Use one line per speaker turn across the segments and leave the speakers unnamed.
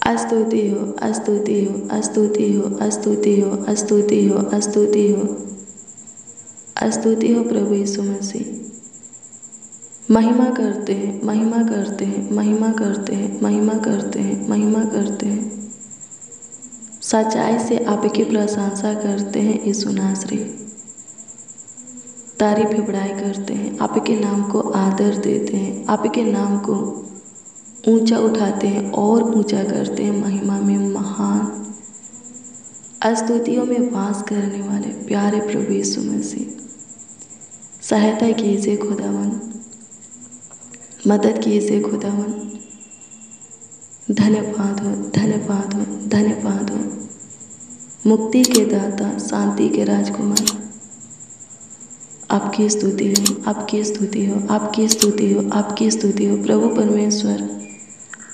स्तुति हो, स्तुति हो, स्तुति हो, स्तुति हो, स्तुति हो, स्तुति हो, स्तुति हो प्रभु यीशु मसीह। महिमा करते हैं, महिमा करते हैं, महिमा करते हैं, महिमा करते हैं, महिमा करते हैं। सच्चाई से आपकी प्रशंसा करते हैं यीशु नासरी। तारीफ बड़ाई करते हैं, आपके नाम को आदर देते हैं, आपके नाम को ऊंचा उठाते हैं और ऊंचा करते हैं। महिमा में महान स्तुतियों में वास करने वाले प्यारे प्रभु यीशु मसीह, सहायता कीजिए खुदावन, मदद कीजिए खुदावन। धन्यवाद हो, धन्यवाद हो, धन्यवाद हो। मुक्ति के दाता, शांति के राजकुमार, आपकी स्तुति हो, आपकी स्तुति हो, आपकी स्तुति हो, आपकी स्तुति हो प्रभु परमेश्वर,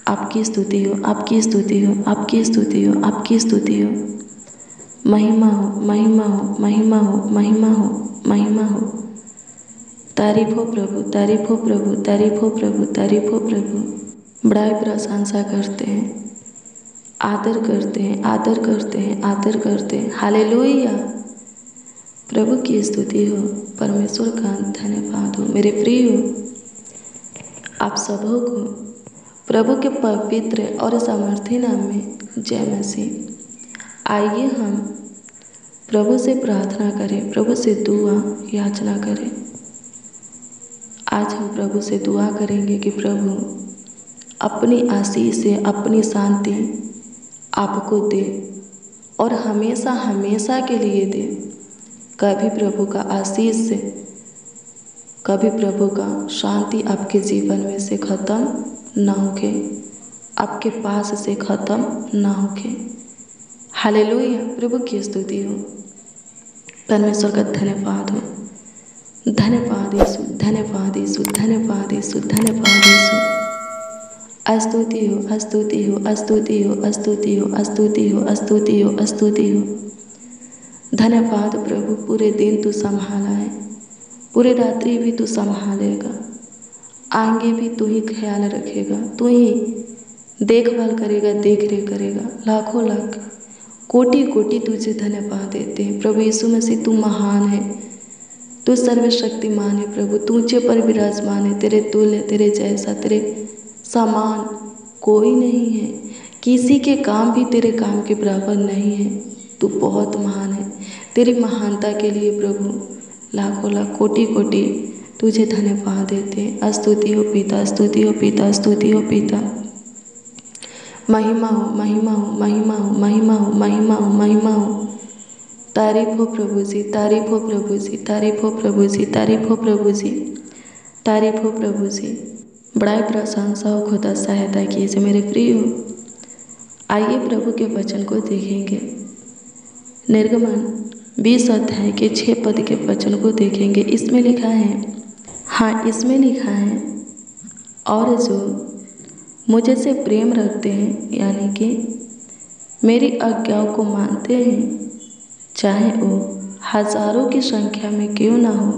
आपकी स्तुति हो, आपकी स्तुति हो, आपकी स्तुति हो, आपकी स्तुति हो। महिमा हो, महिमा हो, महिमा हो, महिमा हो, महिमा हो। तारीफ हो प्रभु, तारीफ हो प्रभु, तारीफ हो प्रभु, तारीफ हो प्रभु। बड़ाई प्रशंसा करते हैं, आदर करते हैं, आदर करते हैं, आदर करते हैं। हालेलुया। प्रभु की स्तुति हो, परमेश्वर का धन्यवाद हो। मेरे प्रिय हो, आप सबों को प्रभु के पवित्र और सामर्थी नाम में जय मसीह। आइए हम प्रभु से प्रार्थना करें, प्रभु से दुआ याचना करें। आज हम प्रभु से दुआ करेंगे कि प्रभु अपनी आशीष से, अपनी शांति आपको दे और हमेशा हमेशा के लिए दे। कभी प्रभु का आशीष से, कभी प्रभु का शांति आपके जीवन में से ख़त्म ना होके, आपके पास से ख़त्म ना होके। हालेलुया। प्रभु की स्तुति हो, परमेश्वर का धन्यवाद हो। धन्यवाद यीशु, धन्यवाद यीशु, धन्यवाद यीशु, धन्यवाद यीशु। स्तुति हो, स्तुति हो, स्तुति हो, स्तुति हो, स्तुति हो, स्तुति हो, स्तुति हो। धन्यवाद प्रभु, पूरे दिन तू संभाला है, पूरे रात्रि भी तू संभालेगा, आगे भी तू ही ख्याल रखेगा, तू ही देखभाल करेगा, देख रेख करेगा। लाखों लाख कोटि कोटि तुझे धन्यवाद देते हैं प्रभु यीशु मसीह। तू महान है, तू सर्वशक्तिमान है प्रभु, तू ऊंचे पर विराजमान है। तेरे तुल्य, तेरे जैसा, तेरे समान कोई नहीं है। किसी के काम भी तेरे काम के बराबर नहीं है। तू बहुत महान है। तेरी महानता के लिए प्रभु लाखों लाख कोटि कोटि तुझे धन्यवाद देते हैं। स्तुति हो पिता, स्तुति हो पिता, स्तुति हो पिता। महिमा हो, महिमा हो, महिमा हो, महिमा हो, महिमा हो, महिमा हो। तारीफ हो प्रभु जी, तारीफ हो प्रभु जी, तारीफ हो प्रभु जी, तारीफ हो प्रभु जी, तारीफ हो प्रभु जी। बड़ाई प्रशंसा हो खुदा, सहायता कीजिए मेरे प्रिय हो। आइए प्रभु के वचन को देखेंगे। निर्गमन 20 अध्याय के 6 पद के वचन को देखेंगे। इसमें लिखा है, हाँ इसमें लिखा है, और जो मुझे से प्रेम रखते हैं, यानी कि मेरी आज्ञाओं को मानते हैं, चाहे वो हजारों की संख्या में क्यों ना हो,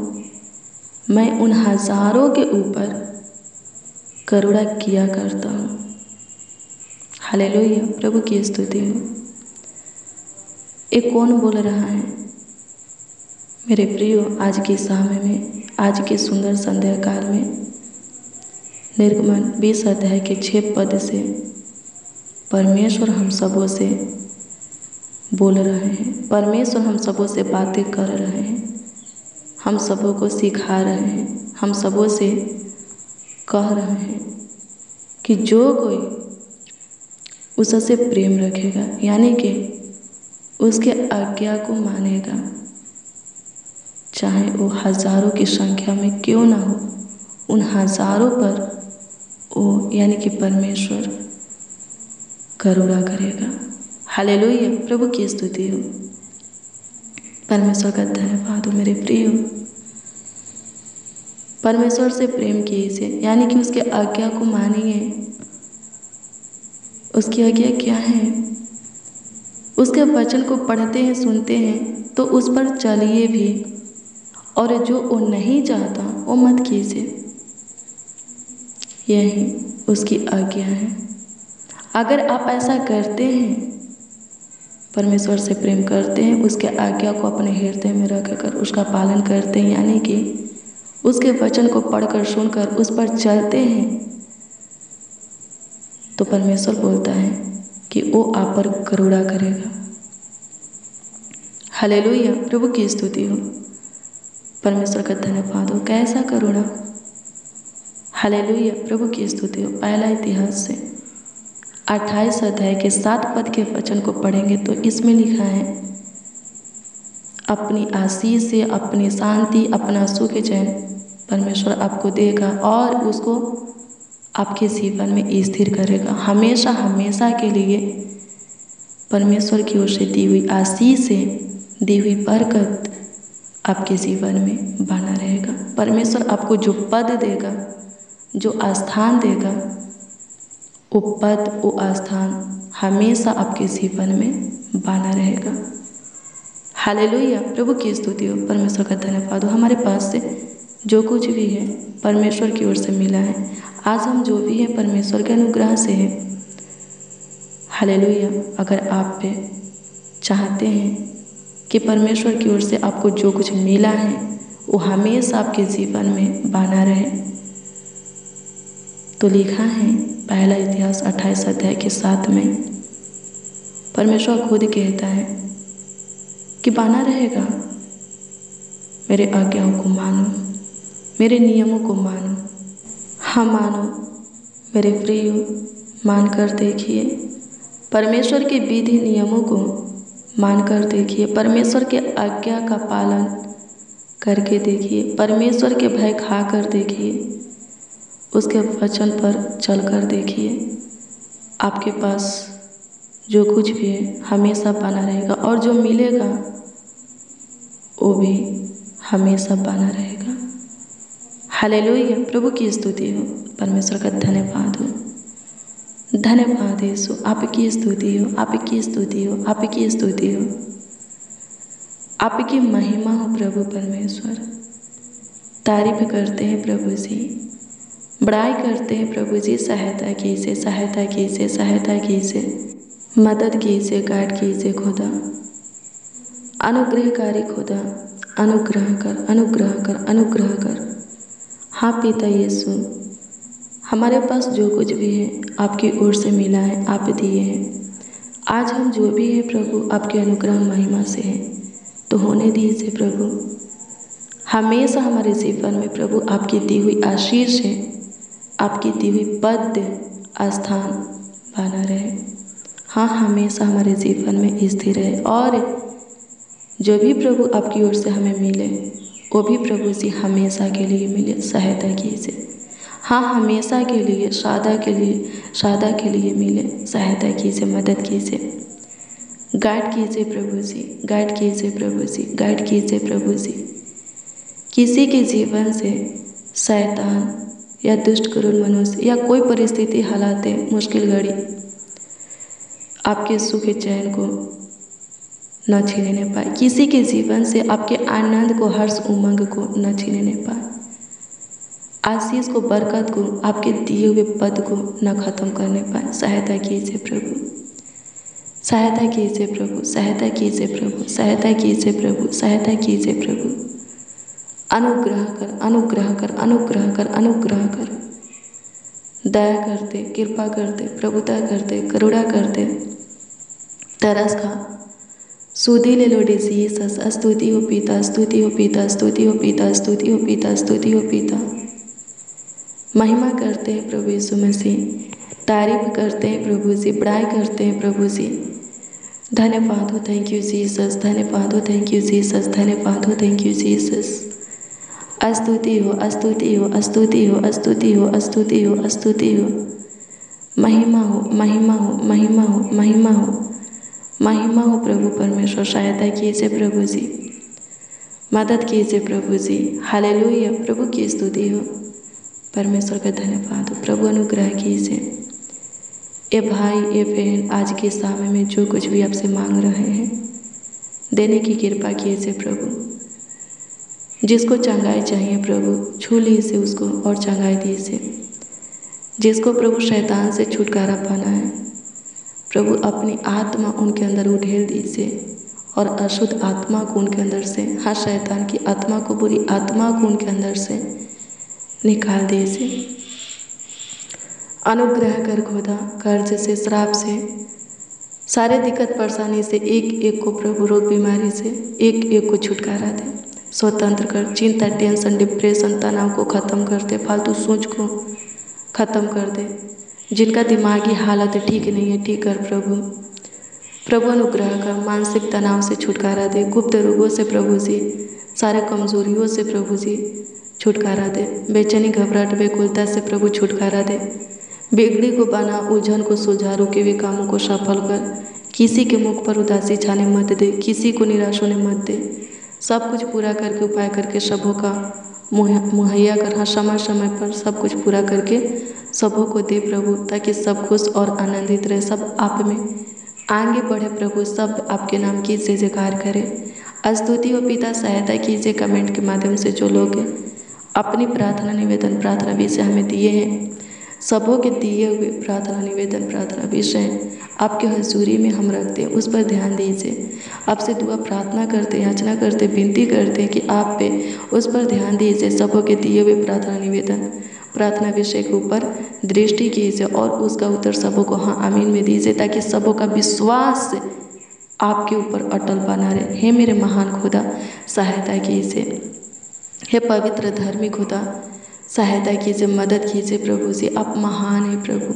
मैं उन हजारों के ऊपर करुणा किया करता हूँ। हालेलुया। प्रभु की स्तुति हो। ये कौन बोल रहा है मेरे प्रियो? आज की शाम में, आज के सुंदर संध्या काल में निर्गमन 20 अध्याय के 6 पद से परमेश्वर हम सबों से बोल रहे हैं। परमेश्वर हम सबों से बातें कर रहे हैं, हम सबों को सिखा रहे हैं, हम सबों से कह रहे हैं कि जो कोई उससे प्रेम रखेगा, यानी कि उसके आज्ञा को मानेगा, चाहे वो हजारों की संख्या में क्यों ना हो, उन हजारों पर वो यानी कि परमेश्वर करुणा करेगा। हालेलुया। प्रभु की स्तुति हो, परमेश्वर का धन्यवाद हो मेरे प्रिय। परमेश्वर से प्रेम कीजिए, यानी कि उसके आज्ञा को मानिए। उसकी आज्ञा क्या है? उसके वचन को पढ़ते हैं, सुनते हैं तो उस पर चलिए भी, और जो वो नहीं चाहता वो मत कीजिए। यही उसकी आज्ञा है। अगर आप ऐसा करते हैं, परमेश्वर से प्रेम करते हैं, उसके आज्ञा को अपने हृदय में रखकर उसका पालन करते हैं, यानी कि उसके वचन को पढ़कर सुनकर उस पर चलते हैं, तो परमेश्वर बोलता है कि वो आप पर करुणा करेगा। हालेलुया, प्रभु की स्तुति हो, परमेश्वर का धन्यवाद हो। कैसा करुणा, हालेलुया, प्रभु की स्तुति हो। पहला इतिहास से 28 अध्याय के 7 पद के वचन को पढ़ेंगे तो इसमें लिखा है, अपनी आशीष से, अपनी शांति, अपना सुख चैन परमेश्वर आपको देगा और उसको आपके जीवन में स्थिर करेगा। हमेशा हमेशा के लिए परमेश्वर की ओर से दी हुई आशीष से, दी हुई बरकत आपके जीवन में बना रहेगा। परमेश्वर आपको जो पद देगा, जो आस्थान देगा, वो पद, वो आस्थान हमेशा आपके जीवन में बना रहेगा। हालेलुया, प्रभु की स्तुति हो, परमेश्वर का धन्यवाद हो। हमारे पास से जो कुछ भी है परमेश्वर की ओर से मिला है। आज हम जो भी है परमेश्वर के अनुग्रह से है। हालेलुया। अगर आप चाहते हैं कि परमेश्वर की ओर से आपको जो कुछ मिला है वो हमेशा आपके जीवन में बना रहे, तो लिखा है पहला इतिहास 28 अध्याय के 7 में, परमेश्वर खुद कहता है कि बना रहेगा। मेरे आज्ञाओं को मानो, मेरे नियमों को मानो। हाँ मानो मेरे प्रिय, मान कर देखिए, परमेश्वर के विधि नियमों को मान कर देखिए, परमेश्वर के आज्ञा का पालन करके देखिए, परमेश्वर के भय खा कर देखिए, उसके वचन पर चल कर देखिए। आपके पास जो कुछ भी है हमेशा बना रहेगा और जो मिलेगा वो भी हमेशा बना रहेगा। हालेलुया, प्रभु की स्तुति हो, परमेश्वर का धन्यवाद हो। धन्यवाद यीशु, आपकी स्तुति हो, आपकी स्तुति हो, आपकी स्तुति हो, आपकी महिमा हो प्रभु परमेश्वर। तारीफ करते हैं प्रभु जी, बड़ाई करते हैं प्रभु जी। सहायता कीजिए, सहायता कीजिए, सहायता कीजिए, मदद कीजिए, गाइड कीजिए खुदा, अनुग्रहकारी खुदा, अनुग्रह कर, अनुग्रह कर, अनुग्रह कर। हाँ पिता यीशु, हमारे पास जो कुछ भी है आपकी ओर से मिला है, आप दिए हैं। आज हम जो भी है प्रभु आपके अनुग्रह महिमा से है, तो होने दीजिए प्रभु। हमेशा हमारे जीवन में प्रभु आपकी दी हुई आशीष है, आपकी दी हुई पद आस्थान बना रहे। हाँ, हमेशा हमारे जीवन में स्थिर रहे और जो भी प्रभु आपकी ओर से हमें मिले वो भी प्रभु जी हमेशा के लिए मिले। सहायता कीजिए, हाँ हमेशा के लिए, सदा के लिए मिले। सहायता कीजिए, मदद कीजिए, गाइड कीजिए प्रभु जी, गाइड कीजिए प्रभु जी, गाइड कीजिए प्रभु जी। किसी के जीवन से शैतान या दुष्ट क्रूर मनुष्य या कोई परिस्थिति, हालातें, मुश्किल घड़ी आपके सुख चैन को न छीनने पाए। किसी के जीवन से आपके आनंद को, हर्ष उमंग को न छीनने पाए। आशीष को, बरकत को, आपके दिए हुए पद को न खत्म करने पाए। सहायता कीजिए प्रभु, सहायता कीजिए प्रभु, सहायता कीजिए प्रभु, सहायता कीजिए प्रभु, सहायता कीजिए प्रभु। अनुग्रह कर, अनुग्रह कर, अनुग्रह कर, अनुग्रह कर। दया करते, कृपा करते, प्रभुता करते, करुणा करते, तरस खा, सुधी ले लो जीसस। स्तुति हो पिता, स्तुति हो पिता, स्तुति हो पिता, स्तुति हो पिता, स्तुति हो पिता। महिमा करते हैं प्रभु यीशु मसीह, तारीफ करते हैं प्रभु जी, बड़ाई करते हैं प्रभु जी। धन्यवाद हो, थैंक यू जीसस, धन्यवाद हो, थैंक यू जीसस, धन्यवाद हो, थैंक यू जीसस। स्तुति हो, स्तुति हो, स्तुति हो, स्तुति हो, स्तुति हो, स्तुति हो। महिमा हो, महिमा हो, महिमा हो, महिमा हो, महिमा हो प्रभु परमेश्वर। सहायता कीजिए प्रभु जी, मदद कीजिए प्रभु जी। हालेलुया, प्रभु की स्तुति हो, परमेश्वर का धन्यवाद हो। प्रभु अनुग्रह कीजिए। ये भाई, ये बहन आज के समय में जो कुछ भी आपसे मांग रहे हैं, देने की कृपा कीजिए प्रभु। जिसको चंगाई चाहिए प्रभु, छू लीजिए उसको और चंगाई दीजिए। जिसको प्रभु शैतान से छुटकारा पाना है, प्रभु अपनी आत्मा उनके अंदर उठेल दीजिए और अशुद्ध आत्मा को उनके अंदर से, हाँ शैतान की आत्मा को, बुरी आत्मा को उनके अंदर से निकाल दीजिए। अनुग्रह कर खुदा, कर्ज से, श्राप से, सारे दिक्कत परेशानी से एक एक को प्रभु, रोग बीमारी से एक एक को छुटकारा दे, स्वतंत्र कर। चिंता, टेंशन, डिप्रेशन, तनाव को ख़त्म कर दे, फालतू सोच को ख़त्म कर दे। जिनका दिमागी हालत ठीक नहीं है, ठीक कर प्रभु। प्रभु अनुग्रह कर, मानसिक तनाव से छुटकारा दे, गुप्त रोगों से प्रभु जी, सारे कमजोरियों से प्रभु जी छुटकारा दे, बेचैनी, घबराहट, बेकुलता से प्रभु छुटकारा दे। बिगड़ी को बना, उलझन को सुलझा, रुके हुए कामों को सफल कर। किसी के मुख पर उदासी छाने मत दे, किसी को निराश होने मत दे। सब कुछ पूरा करके, उपाय करके सबों का मुहैया कर, हाँ समय समय पर सब कुछ पूरा करके सबों को दे प्रभु, ताकि सब खुश और आनंदित रहे, सब आप में आगे बढ़े प्रभु, सब आपके नाम की जय जयकार करे। स्तुति हो पिता, सहायता कीजिए कमेंट के माध्यम से जो लोग अपनी प्रार्थना निवेदन प्रार्थना विषय हमें दिए हैं, सबों के दिए हुए प्रार्थना निवेदन प्रार्थना विषय आपके हजूरी में हम रखते हैं, उस पर ध्यान दीजिए। आपसे दुआ प्रार्थना करते, याचना करते, विनती करते हैं कि आप पे उस पर ध्यान दीजिए। सबों के दिए हुए प्रार्थना निवेदन प्रार्थना विषय के ऊपर दृष्टि कीजिए और उसका उत्तर सबों को हाँ आमीन में दीजिए, ताकि सबों का विश्वास आपके ऊपर अटल बना रहे। हे मेरे महान खुदा, सहायता कीजिए। हे पवित्र धर्मी खुदा, सहायता कीजिए, मदद कीजिए प्रभु जी। आप महान हैं प्रभु,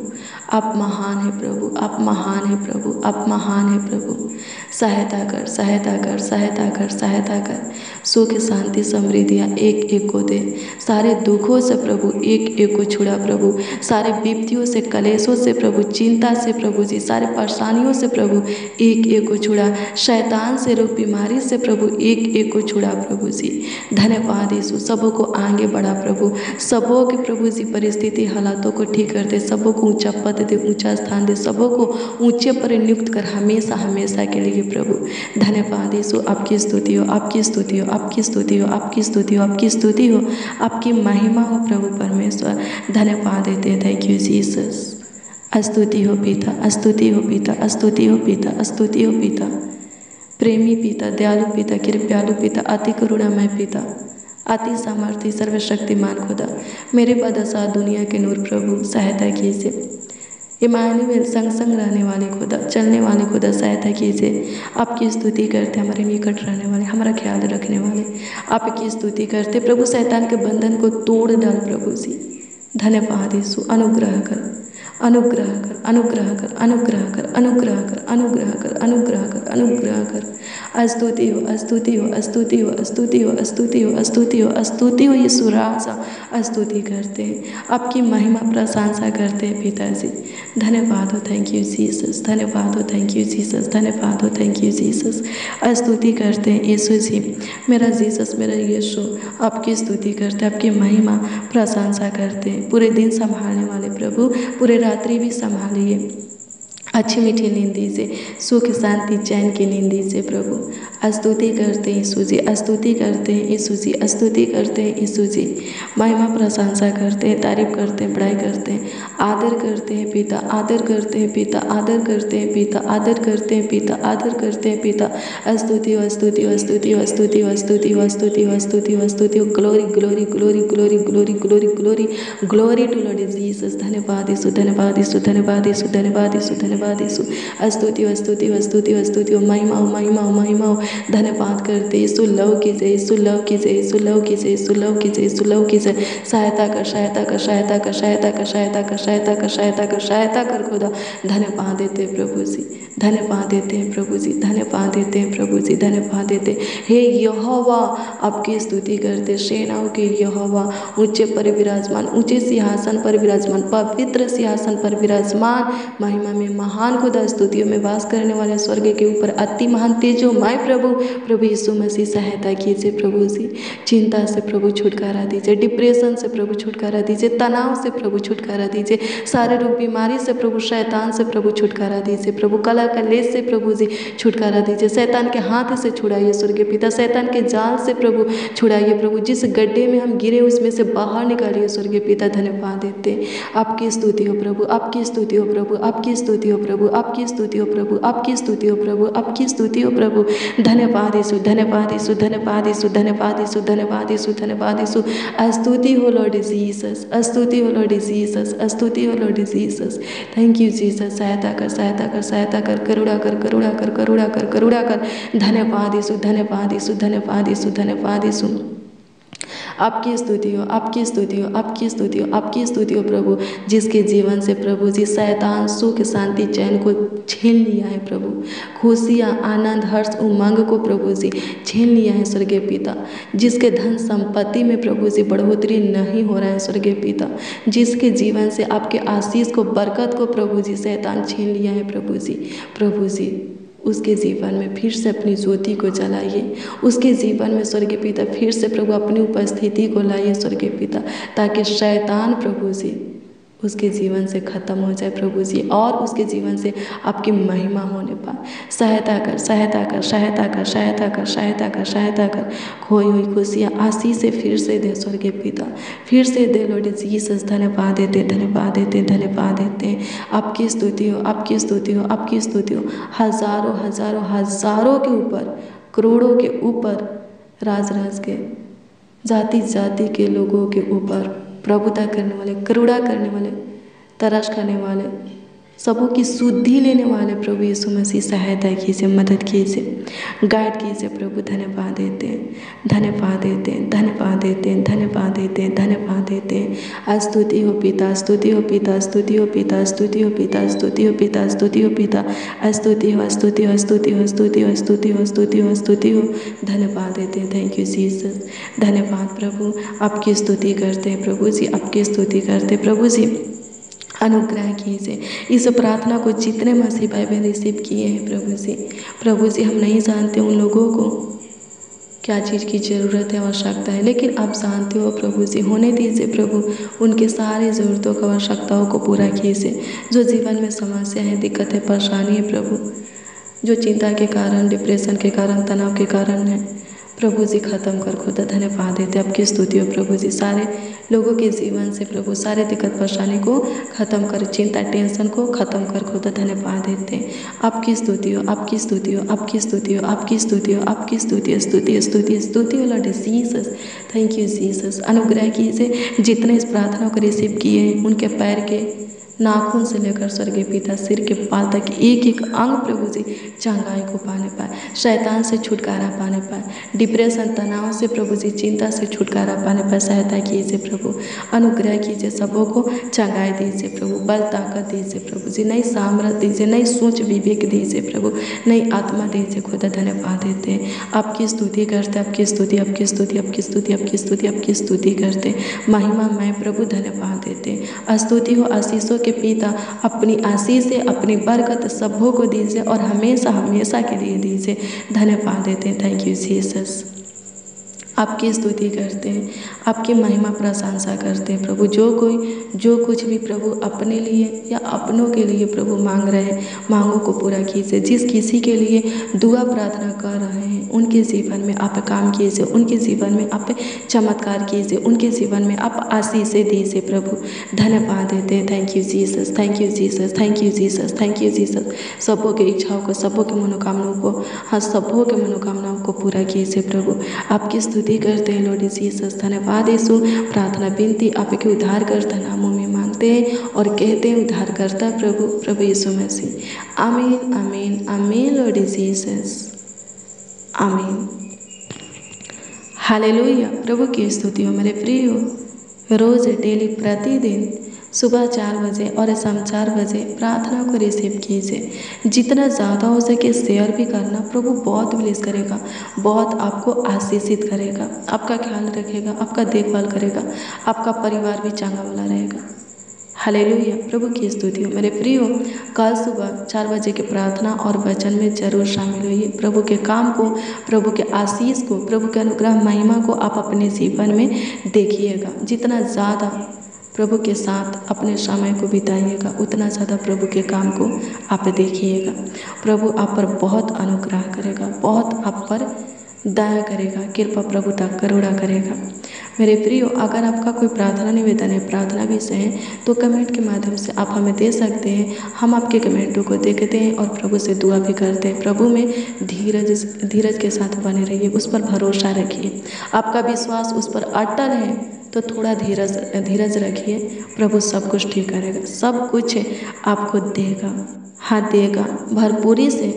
आप महान हैं प्रभु, आप महान हैं प्रभु, आप महान हैं प्रभु। सहायता कर, सहायता कर, सहायता कर, सहायता कर। सुख, शांति, समृद्धियाँ एक एक को दे। सारे दुखों से प्रभु एक एक को छुड़ा प्रभु, सारे विपत्तियों से, कलेशों से प्रभु, चिंता से प्रभु जी, सारे परेशानियों से प्रभु एक एक को छुड़ा। शैतान से, रोग बीमारी से प्रभु एक एक को छुड़ा प्रभु जी। धन्यवाद यीशु, सबों को आगे बढ़ा प्रभु, सबों के प्रभु जी परिस्थिति हालातों को ठीक कर दे, सबों को ऊंचा पद दे, ऊंचा स्थान दे, सबों को ऊंचे पर नियुक्त कर हमेशा हमेशा के लिए प्रभु। धन्यवाद यीशु, आपकी स्तुति हो, आपकी स्तुति हो, आपकी स्तुति हो, आपकी स्तुति हो, आपकी स्तुति हो, आपकी महिमा हो प्रभु परमेश्वर। धन्यवाद देते हैं, थैंक यू जीसस। स्तुति हो पिता, स्तुति हो पिता, स्तुति हो पिता, स्तुति हो पिता। प्रेमी पिता, दयालु पिता, कृपयालु पिता, अति करुणामय पिता, अति सामर्थ्य, सर्वशक्तिमान खुदा, मेरे बदसा दुनिया के नूर प्रभु, सहायता कीजिए। इमानुएल, संग संग रहने वाले खुदा, चलने वाले खुदा, सहायता कीजिए। आपकी स्तुति करते हमारे निकट रहने वाले, हमारा ख्याल रखने वाले, आपकी स्तुति करते प्रभु। शैतान के बंधन को तोड़ डाल प्रभु जी। धन्यवाद यीशु, अनुग्रह कर, अनुग्रह कर, अनुग्रह कर, अनुग्रह कर, अनुग्रह कर, अनुग्रह कर, अनुग्रह कर, अनुग्रह कर। स्तुति हो, स्तुति हो, स्तुति हो, स्तुति हो, स्तुति हो, स्तुति हो, स्तुति हो यीशु राजा। स्तुति करते हैं, आपकी महिमा प्रशंसा करते हैं पिताजी। धन्यवाद हो, थैंक यू जीसस, धन्यवाद हो, थैंक यू जीसस, धन्यवाद हो, थैंक यू जीसस। स्तुति करते हैं यीशु जी, मेरा जीसस, मेरा यीशु, आपकी स्तुति करते हैं, आपकी महिमा प्रशंसा करते हैं। पूरे दिन संभालने वाले प्रभु, पूरे रात्रि भी संभालिए, अच्छी मीठी नींद दीजिए, सुख शांति चैन की नींद दीजिए प्रभु। स्तुति करते हैं यीशु जी, स्तुति करते हैं यीशु जी, स्तुति करते हैं यीशु जी। महिमा प्रशंसा करते हैं, तारीफ करते हैं, बड़ाई करते हैं, आदर करते हैं पिता, आदर करते हैं पिता, आदर करते हैं पिता, आदर करते हैं पिता, आदर करते हैं पिता। स्तुति हो, स्तुति हो, स्तुति हो, स्तुति हो, स्तुति हो, स्तुति हो, स्तुति हो, स्तुति हो। Glory glory glory glory glory glory glory glory to Lord Jesus. धन्यवाद यीशु, धन्यवाद यीशु, धन्यवाद यीशु, धन्यवाद यीशु, धन्यवाद यीशु। स्तुति हो, स्तुति हो, स्तुति हो, स्तुति हो, महिमा हो, महिमा हो, महिमा हो। धन्यवाद करते यीशु, लव कीजिए यीशु, लव कीजिए यीशु, लव कीजिए यीशु, लव कीजिए यीशु, लव कीजिए। सहायता कर, सहायता कर, सहायता कर, सहायता कर, सहायता कर, सहायता कर, सहायता कर, सहायता कर खुदा। धन्यवाद देते हैं प्रभु जी, धन्यवाद देते हैं प्रभु जी, धन्यवाद देते हैं प्रभु जी, धन्यवाद देते। हे यहोवा, आपकी स्तुति करते, सेनाओं के यहोवा, ऊंचे पर विराजमान, ऊंचे सिंहासन पर विराजमान, पवित्र सिंहासन पर विराजमान, महिमा में महान खुदा, स्तुतियों में वास करने वाले, स्वर्ग के ऊपर अति महान तेजोमय प्रभु, प्रभु यीशु मसीह सहायता कीजिए प्रभु जी। चिंता से प्रभु छुटकारा दीजिए, डिप्रेशन से प्रभु छुटकारा दीजिए, तनाव से प्रभु छुटकारा दीजिए, सारे रोग बीमारी से प्रभु, शैतान से प्रभु छुटकारा दीजिए प्रभु, कला कलेश से प्रभु जी छुटकारा दीजिए, शैतान के हाथ से छुड़ाइए स्वर्गीय पिता, शैतान के जाल से प्रभु छुड़ाइए प्रभु, जिस गड्ढे में हम गिरे उसमें से बाहर निकालिए स्वर्गीय पिता। धन्यवाद देते, आपकी स्तुति हो प्रभु, आपकी स्तुति हो प्रभु, आपकी स्तुति हो प्रभु, आपकी स्तुति हो प्रभु, आपकी स्तुति हो प्रभु, आपकी स्तुति हो प्रभु। धन्यवाद यीशु, धन्यवाद यीशु, धन्यवाद यीशु, धन्यवाद यीशु, धन्यवाद यीशु, धन्यवाद यीशु। स्तुति हो लॉर्ड जीसस, स्तुति हो लॉर्ड जीसस, स्तुति हो Lord Jesus. Thank you Jesus. सहायता कर, सहायता कर, सहायता कर, करुणा कर, करुणा कर, करुणा कर, करुणा कर। धन्यवाद यीशु, धन्यवाद यीशु, धन्यवाद यीशु, धन्यवाद यीशु। आपकी स्तुति हो, आपकी स्तुति हो, आपकी स्तुति हो, आपकी स्तुति हो प्रभु। जिसके जीवन से प्रभु जी शैतान सुख शांति चैन को छीन लिया है प्रभु, खुशियाँ आनंद हर्ष उमंग को प्रभु जी छीन लिया है स्वर्गीय पिता। जिसके धन संपत्ति में प्रभु जी बढ़ोतरी नहीं हो रहा है स्वर्गीय पिता, जिसके जीवन से आपके आशीष को बरकत को प्रभु जी शैतान छीन लिया है प्रभु जी, प्रभु जी उसके जीवन में फिर से अपनी ज्योति को जलाइए। उसके जीवन में स्वर्गीय पिता फिर से प्रभु अपनी उपस्थिति को लाइए स्वर्गीय पिता, ताकि शैतान प्रभु जी उसके जीवन से ख़त्म हो जाए प्रभु जी, और उसके जीवन से आपकी महिमा होने पाए। सहायता कर, सहायता कर, सहायता कर, सहायता कर, सहायता कर, सहायता कर। खोई हुई खुशियाँ आशीष से फिर से दे स्वर्गीय पिता, फिर से दे लॉर्ड जीसस। धन्यवाद देते, धन्यवाद देते, धन्यवाद देते। आपकी स्तुति हो, आपकी स्तुति हो, आपकी स्तुति हो। हज़ारों हज़ारों हज़ारों के ऊपर, करोड़ों के ऊपर, राज राज के, जाति जाति के लोगों के ऊपर प्रभुता करने वाले, करुणा करने वाले, तरस खाने वाले, सबों की शुद्धि लेने वाले प्रभु यीशु मसीह सहायता कीजिए, मदद कीजिए, गाइड कीजिए प्रभु। धन्यवाद देते हैं, धन्यवाद देते हैं, धन्यवाद देते हैं, धन्यवाद देते हैं, धन्यवाद देते हैं। स्तुति हो पिता, स्तुति हो पिता, स्तुति हो पिता, स्तुति हो पिता, स्तुति हो पिता, स्तुति हो पिता। स्तुति हो, स्तुति हो, स्तुति हो, स्तुति हो, स्तुति हो, स्तुति हो, स्तुति हो। धन्यवाद देते हैं। Thank you Jesus. धन्यवाद प्रभु, आपकी स्तुति करते हैं प्रभु जी, आपकी स्तुति करते प्रभु जी। अनुग्रह कीजिए इस प्रार्थना को जितने मसीह भाई बहन रिसीव किए हैं प्रभु जी, प्रभु जी हम नहीं जानते उन लोगों को क्या चीज़ की ज़रूरत है, आवश्यकता है, लेकिन आप जानते हो प्रभु जी। होने दीजिए प्रभु, उनके सारी ज़रूरतों को, आवश्यकताओं को पूरा कीजिए। जो जीवन में समस्या है, दिक्कत है, परेशानी है प्रभु, जो चिंता के कारण, डिप्रेशन के कारण, तनाव के कारण है प्रभु जी, ख़त्म कर खुदा। धन्यवाद देते, आपकी स्तुति हो प्रभु जी। सारे लोगों के जीवन से प्रभु सारे दिक्कत परेशानी को ख़त्म कर, चिंता टेंशन को ख़त्म कर खुदा। धन्यवाद देते, आपकी स्तुति हो, आपकी स्तुति हो, आपकी स्तुति हो, आपकी स्तुति हो, आपकी स्तुति, स्तुति, स्तुति, स्तुति हो Lord Jesus. Thank you Jesus. अनुग्रह कीजिए जितने इस प्रार्थना को रिसीव किए हैं, उनके पैर के नाखून से लेकर स्वर्गीय पिता सिर के बाल तक एक एक अंग प्रभु जी चंगाई को पाने पाए, शैतान से छुटकारा पाने पाए, डिप्रेशन तनाव से प्रभु जी, चिंता से छुटकारा पाने पाए। सहायता कीजिए प्रभु, अनुग्रह कीजिए, सबों को चंगाई दीजिए प्रभु, बल ताकत दीजिए प्रभु जी, नई सामर्थ दीजिए, नई सोच विवेक दीजिए प्रभु, नई आत्मा दीजिए खुदा। धन्यवाद देते हैं, आपकी स्तुति करते, आपकी स्तुति, आपकी स्तुति, आपकी स्तुति, आपकी स्तुति, आपकी स्तुति करते। महिमा मैं प्रभु धन्यवाद देते, स्तुति हो आशीषों के पिता, अपनी आशीष से अपनी बरकत सबों को दीजिए और हमेशा हमेशा के लिए दीजिए। धन्यवाद देते हैं। Thank you Jesus. आपकी स्तुति करते हैं, आपकी महिमा प्रशंसा करते हैं प्रभु। जो कुछ भी प्रभु अपने लिए या अपनों के लिए प्रभु मांग रहे हैं, मांगों को पूरा कीजिए। जिस किसी के लिए दुआ प्रार्थना कर रहे हैं, उनके जीवन में आप काम कीजिए, उनके जीवन में आप चमत्कार कीजिए, उनके जीवन में आप आशीषें दीजिए प्रभु। धन्यवाद देते हैं। Thank you Jesus, thank you Jesus, thank you Jesus, thank you Jesus. सबों की इच्छाओं को, सबों के मनोकामनाओं को, हाँ सबों के मनोकामनाओं को पूरा कीजिए प्रभु। आपकी स्तुति करते हैं लॉर्ड जीसस। धन्यवाद यीशु। प्रार्थना विनती आपके उद्धारकर्ता नामों में मांगते हैं और कहते हैं उद्धारकर्ता प्रभु, प्रभु यीशु मसीह। आमीन, आमीन, आमीन लॉर्ड जीसस, आमीन। हालेलुया। प्रभु की स्तुति हो मेरे प्रियो। रोज़ डेली प्रतिदिन सुबह 4 बजे और शाम 4 बजे प्रार्थना को रिसीव कीजिए। जितना ज़्यादा हो सके शेयर भी करना, प्रभु बहुत ब्लेस करेगा, बहुत आपको आशीषित करेगा, आपका ख्याल रखेगा, आपका देखभाल करेगा, आपका परिवार भी चंगा वाला रहेगा। हालेलुया। प्रभु की स्तुति हो मेरे प्रियो। कल सुबह 4 बजे की प्रार्थना और वचन में जरूर शामिल होइए। प्रभु के काम को, प्रभु के आशीष को, प्रभु के अनुग्रह महिमा को आप अपने जीवन में देखिएगा। जितना ज़्यादा प्रभु के साथ अपने समय को बिताइएगा, उतना ज़्यादा प्रभु के काम को आप देखिएगा। प्रभु आप पर बहुत अनुग्रह करेगा, बहुत आप पर दया करेगा, कृपा प्रभुता करुणा करेगा। मेरे प्रियो, अगर आपका कोई प्रार्थना निवेदन है, प्रार्थना विषय है, तो कमेंट के माध्यम से आप हमें दे सकते हैं। हम आपके कमेंटों को देखते हैं और प्रभु से दुआ भी करते हैं। प्रभु में धीरज के साथ बने रहिए, उस पर भरोसा रखिए। आपका विश्वास उस पर अटल है तो थोड़ा धीरज रखिए। प्रभु सब कुछ ठीक करेगा, सब कुछ आपको देगा, हाँ देगा, भरपूरी से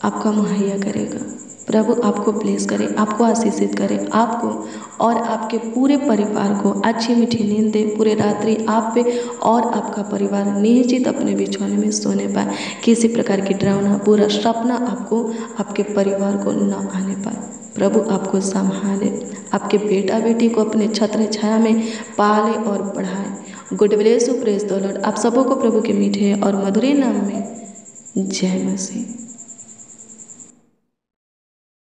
आपका मुहैया करेगा। प्रभु आपको ब्लेस करे, आपको आशीषित करे, आपको और आपके पूरे परिवार को अच्छी मीठी नींद दे पूरे रात्रि आप पे, और आपका परिवार निश्चित अपने बिछौने में सोने पाए। किसी प्रकार की डरावना बुरा सपना आपको, आपके परिवार को न आने पाए। प्रभु आपको संभाले, आपके बेटा बेटी को अपने छत्र छाया में पाले और बढ़ाए। Good bless you, praise the Lord. आप सबों को प्रभु के मीठे और मधुर नाम में जय मसीह।